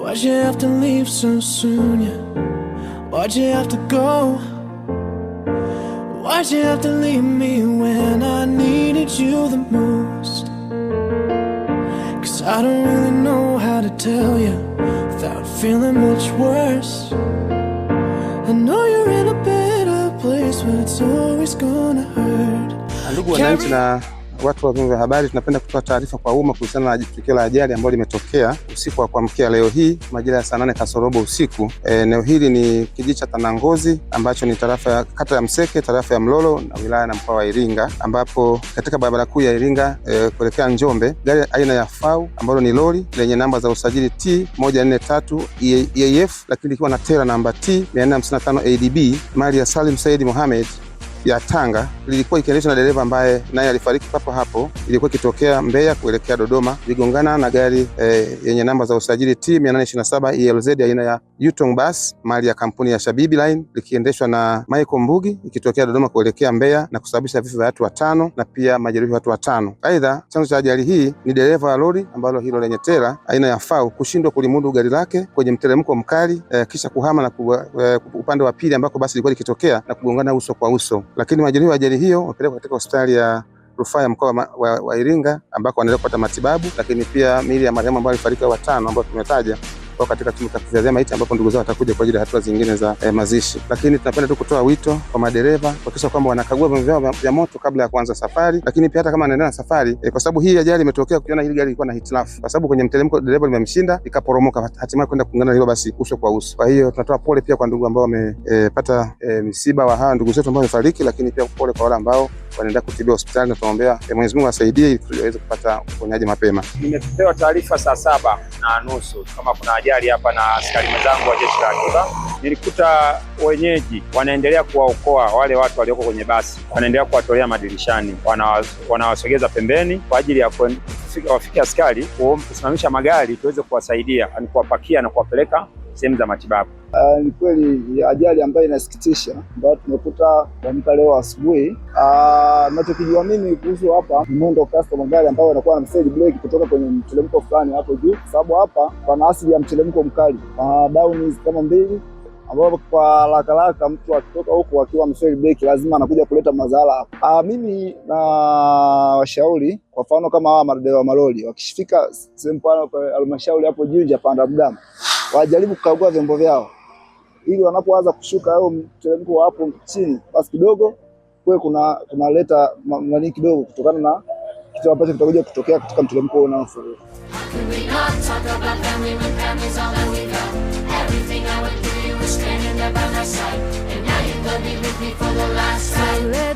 Why'd you have to leave so soon, yeah? Why'd you have to go? Why'd you have to leave me when I needed you the most? 'Cause I don't really know how to tell you without feeling much worse. I know you're in a better place, but it's always gonna hurt. Ndugu wananchi na watu wa vyombo vya habari, tunapenda kutoa taarifa kwa umma kuhusiana na tukio la ajali ambalo limetokea usiku wa kuamkia leo hii majira ya saa 8 kasorobo usiku. Eneo hili ni kijiji cha Tanangozi ambacho ni tarafa ya kata ya Mseke, tarafa ya Mlolo na wilaya na mkoa wa Iringa, ambapo katika barabara kuu ya Iringa kuelekea Njombe, gari aina ya FAU ambalo ni lori lenye namba za usajili T143 EAF lakini likiwa na tera namba T455 ADB mali ya Salim Said Mohamed ya Tanga, lilikuwa ikiendeshwa na dereva ambaye naye alifariki papo hapo. Ilikuwa ikitokea Mbeya kuelekea Dodoma, ligongana na gari yenye namba za usajili T827 ELZ aina ya Yutong Bus mali ya kampuni ya Shabibi Line, likiendeshwa na Michael Mbugi ikitokea Dodoma kuelekea Mbeya na kusababisha vifo vya watu 5 na pia majeruhi watu 5. Aidha, chanzo cha ajali hii ni dereva wa lori ambalo hilo lenye tera aina ya FAU kushindwa kulimudu gari lake kwenye mteremko mkali, kisha kuhama na upande wa pili ambako basi lilikuwa likitokea na kugongana uso kwa uso. Lakini majeruhi wa ajali hiyo wapelekwa katika hospitali ya rufaa ya mkoa wa Iringa ambako wanaendelea kupata matibabu, lakini pia miili ya marehemu ambao alifariki 5 ambao tumetaja kwa katika chumba cha kuhifadhia maiti ambapo ndugu zao watakuja kwa ajili ya hatua zingine za mazishi. Lakini tunapenda tu kutoa wito kwa madereva kuhakikisha kwamba wanakagua vyombo vyao vya moto kabla ya kuanza safari, lakini pia hata kama anaendelea na safari kwa sababu hii ajali imetokea ukiona hili gari lilikuwa na hitilafu, kwa sababu kwenye mteremko dereva limemshinda ikaporomoka, hatimaye kwenda kuungana hilo basi uso kwa uso. Kwa hiyo tunatoa pole pia kwa ndugu ambao wamepata misiba wa hawa ndugu zetu ambao wamefariki, lakini pia pole kwa wale ambao wanaenda kutibiwa hospitali na tunaombea Mwenyezi Mungu asaidie ili tuweze kupata uponyaji mapema. Nimepewa taarifa saa 7:30 kama kuna ajali hapa na askari wenzangu wa jeshi la akiba. Nilikuta wenyeji wanaendelea kuwaokoa wale watu walioko kwenye basi, wanaendelea kuwatolea madirishani, wanawasogeza pembeni kwa ajili ya wafike askari kusimamisha magari tuweze kuwasaidia, yani kuwapakia na kuwapeleka sehemu za matibabu. Ni kweli ajali ambayo inasikitisha ambayo tumekuta kwa leo asubuhi. Ninachokijua mimi kuhusu hapa ni mwendo kasi wa magari ambayo yanakuwa na mseli breki kutoka kwenye mteremko fulani hapo juu, sababu hapa pana asili ya mteremko mkali, down kama mbili, ambapo kwa haraka mtu akitoka huko akiwa mseli breki lazima anakuja kuleta madhara hapa. Mimi na washauri kwa mfano kama hawa madereva wa malori wakishifika sehemu pale halmashauri hapo Jinja panda Mdamu, wajaribu kukagua vyombo vyao ili wanapoanza kushuka au mteremko hapo chini basi kidogo kwa kunaleta nani kidogo kutokana na kitu ambacho kitakuja kutokea katika mteremko unaofuata. So